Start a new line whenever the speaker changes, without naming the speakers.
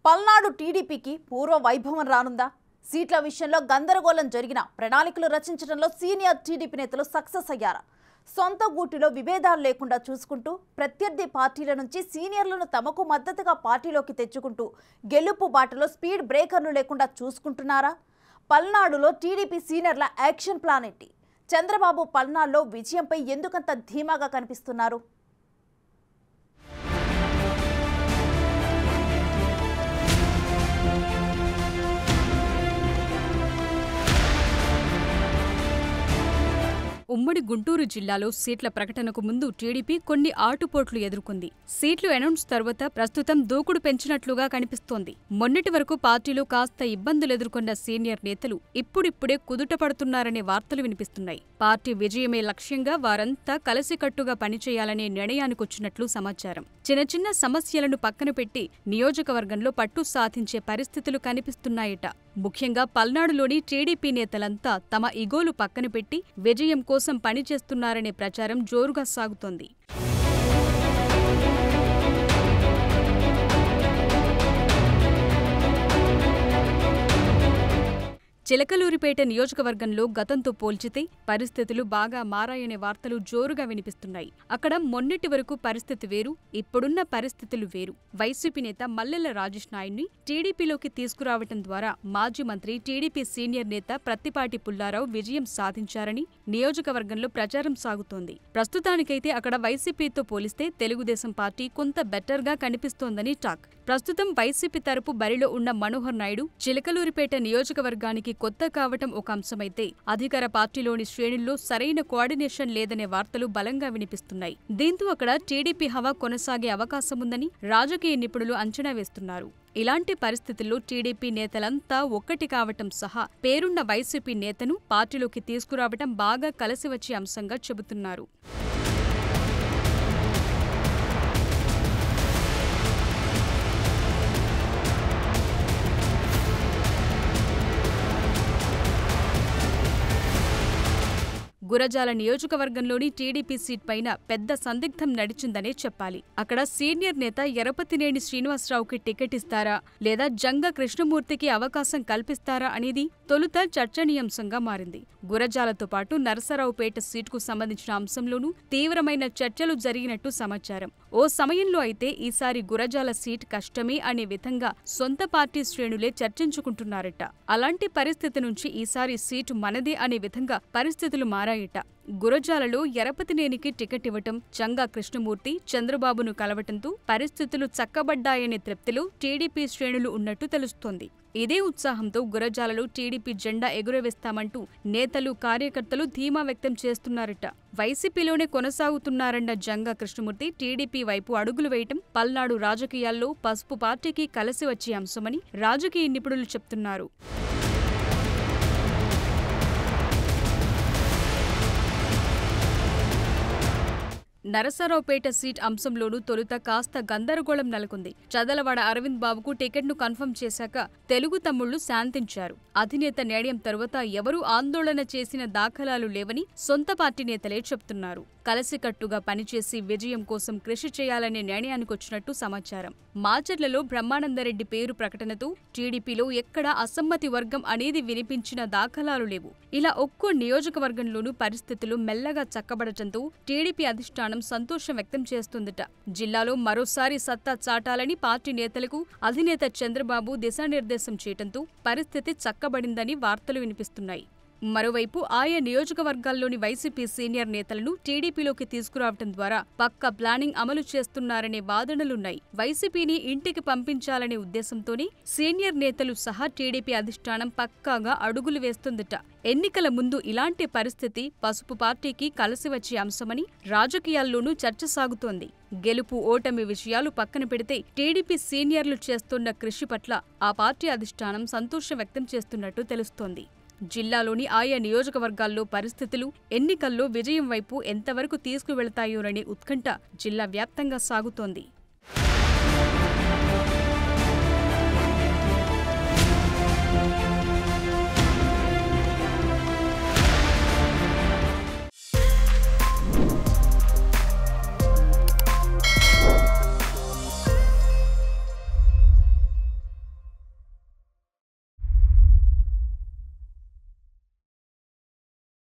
పల్నాడు టీడీపీకి పూర్వ వైభవం రానుందా? సీట్ల విషయంలో గందరగోళం జరిగిన ప్రణాళికలు రచించడంలో సీనియర్ టీడీపీ నేతలు సక్సెస్ అయ్యారా? సొంత గూటిలో విభేదాలు లేకుండా చూసుకుంటూ ప్రత్యర్థి పార్టీల నుంచి సీనియర్లను తమకు మద్దతుగా పార్టీలోకి తెచ్చుకుంటూ గెలుపు బాటలో స్పీడ్ బ్రేకర్లు లేకుండా చూసుకుంటున్నారా? పల్నాడులో టీడీపీ సీనియర్ల యాక్షన్ ప్లాన్ ఏంటి? చంద్రబాబు పల్నాడులో విజయంపై ఎందుకంత ధీమాగా కనిపిస్తున్నారు?
ఉమ్మడి గుంటూరు జిల్లాలో సీట్ల ప్రకటనకు ముందు టీడీపీ కొన్ని ఆటుపోట్లు ఎదుర్కొంది. సీట్లు అనౌన్స్ తర్వాత ప్రస్తుతం దూకుడు పెంచినట్లుగా కనిపిస్తోంది. మొన్నటి వరకు పార్టీలో కాస్త ఇబ్బందులు ఎదుర్కొన్న సీనియర్ నేతలు ఇప్పుడిప్పుడే కుదుటపడుతున్నారనే వార్తలు వినిపిస్తున్నాయి. పార్టీ విజయమే లక్ష్యంగా వారంతా కలిసికట్టుగా పనిచేయాలనే నిర్ణయానికొచ్చినట్లు సమాచారం. చిన్న చిన్న సమస్యలను పక్కన పెట్టి నియోజకవర్గంలో పట్టు సాధించే పరిస్థితులు కనిపిస్తున్నాయట. ముఖ్యంగా పల్నాడులోని టీడీపీ నేతలంతా తమ ఇగోలు పక్కన పెట్టి విజయం కోసం పనిచేస్తున్నారనే ప్రచారం జోరుగా సాగుతోంది. చిలకలూరిపేట నియోజకవర్గంలో గతంతో పోల్చితే పరిస్థితులు బాగా మారాయనే వార్తలు జోరుగా వినిపిస్తున్నాయి. అక్కడ మొన్నటి వరకు పరిస్థితి వేరు, ఇప్పుడున్న పరిస్థితులు వేరు. వైసీపీ నేత మల్లెల రాజేష్ నాయుడిని టీడీపీలోకి తీసుకురావటం ద్వారా మాజీ మంత్రి టీడీపీ సీనియర్ నేత ప్రత్తిపాటి పుల్లారావు విజయం సాధించారని నియోజకవర్గంలో ప్రచారం సాగుతోంది. ప్రస్తుతానికైతే అక్కడ వైసీపీతో పోలిస్తే తెలుగుదేశం పార్టీ కొంత బెటర్గా కనిపిస్తోందని టాక్. ప్రస్తుతం వైసీపీ తరపు బరిలో ఉన్న మనోహర్ నాయుడు చిలకలూరిపేట నియోజకవర్గానికి కొత్త కావటం ఒక అంశమైతే అధికార పార్టీలోని శ్రేణుల్లో సరైన కోఆర్డినేషన్ లేదనే వార్తలు బలంగా వినిపిస్తున్నాయి. దీంతో అక్కడ టీడీపీ హవా కొనసాగే అవకాశముందని రాజకీయ నిపుణులు అంచనా వేస్తున్నారు. ఇలాంటి పరిస్థితుల్లో టీడీపీ నేతలంతా ఒక్కటి కావటం సహా పేరున్న వైసీపీ నేతను పార్టీలోకి తీసుకురావటం బాగా కలిసి వచ్చే అంశంగా చెబుతున్నారు. గురజాల నియోజకవర్గంలోని టీడీపీ సీట్ పైన పెద్ద సందిగ్ధం నడిచిందనే చెప్పాలి. అక్కడ సీనియర్ నేత ఎరపతినేని శ్రీనివాసరావుకి టికెట్ ఇస్తారా లేదా జంగా కృష్ణమూర్తికి అవకాశం కల్పిస్తారా అనేది తొలుత చర్చనీయాంశంగా మారింది. గురజాలతో పాటు నరసరావుపేట సీటుకు సంబంధించిన అంశంలోనూ తీవ్రమైన చర్చలు జరిగినట్టు సమాచారం. ఓ సమయంలో అయితే ఈసారి గురజాల సీట్ కష్టమే అనే విధంగా సొంత పార్టీ శ్రేణులే చర్చించుకుంటున్నారట. అలాంటి పరిస్థితి నుంచి ఈసారి సీటు మనదే అనే విధంగా పరిస్థితులు మారాయట. గురజాలలో ఎరపతినేనికి టికెట్ ఇవ్వటం, జంగా కృష్ణమూర్తి చంద్రబాబును కలవటంతో పరిస్థితులు చక్కబడ్డాయనే తృప్తిలో టీడీపీ శ్రేణులు ఉన్నట్టు తెలుస్తోంది. ఇదే ఉత్సాహంతో గురజాలలో టీడీపీ జెండా ఎగురవేస్తామంటూ నేతలు, కార్యకర్తలు ధీమా వ్యక్తం చేస్తున్నారట. వైసీపీలోనే కొనసాగుతున్నారన్న జంగా కృష్ణమూర్తి టీడీపీ వైపు అడుగులు వేయటం పల్నాడు రాజకీయాల్లో పసుపు పార్టీకి కలిసి వచ్చే అంశమని రాజకీయ నిపుణులు చెప్తున్నారు. నరసరావుపేట సీట్ అంశంలోనూ తొలుత కాస్త గందరగోళం నెలకొంది. చదలవాడ అరవింద్ బాబుకు టికెట్ను కన్ఫర్మ్ చేశాక తెలుగు తమ్ముళ్లు శాంతించారు. అధినేత నేడయం తరువాత ఎవరూ ఆందోళన చేసిన దాఖలాలు లేవని సొంత పార్టీ నేతలే చెప్తున్నారు. కలిసికట్టుగా పనిచేసి విజయం కోసం కృషి చేయాలనే నిర్ణయానికొచ్చినట్టు సమాచారం. మాచర్లలో బ్రహ్మానందరెడ్డి పేరు ప్రకటనతో టీడీపీలో ఎక్కడా అసమ్మతి వర్గం అనేది వినిపించిన దాఖలాలు లేవు. ఇలా ఒక్కో నియోజకవర్గంలోనూ పరిస్థితులు మెల్లగా చక్కబడటంతో టీడీపీ అధిష్టానం సంతోషం వ్యక్తం చేస్తుందట. జిల్లాలో మరోసారి సత్తా చాటాలని పార్టీ నేతలకు అధినేత చంద్రబాబు దిశానిర్దేశం చేయటంతో పరిస్థితి చక్కబడిందని వార్తలు వినిపిస్తున్నాయి. మరోవైపు ఆయా నియోజకవర్గాల్లోని వైసీపీ సీనియర్ నేతలను టీడీపీలోకి తీసుకురావటం ద్వారా పక్కా ప్లానింగ్ అమలు చేస్తున్నారనే వాదనలున్నాయి. వైసీపీని ఇంటికి పంపించాలనే ఉద్దేశంతోనే సీనియర్ నేతలు సహా టీడీపీ అధిష్టానం పక్కాగా అడుగులు వేస్తుందట. ఎన్నికల ముందు ఇలాంటి పరిస్థితి పసుపు పార్టీకి కలిసి వచ్చే అంశమని రాజకీయాల్లోనూ చర్చ సాగుతోంది. గెలుపు ఓటమి విషయాలు పక్కన పెడితే టీడీపీ సీనియర్లు చేస్తున్న కృషి పట్ల ఆ పార్టీ అధిష్టానం సంతోషం వ్యక్తం చేస్తున్నట్టు తెలుస్తోంది. జిల్లాలోని ఆయా నియోజకవర్గాల్లో పరిస్థితులు ఎన్నికల్లో విజయం వైపు ఎంతవరకు తీసుకువెళతాయోననే ఉత్కంఠ జిల్లా వ్యాప్తంగా సాగుతోంది.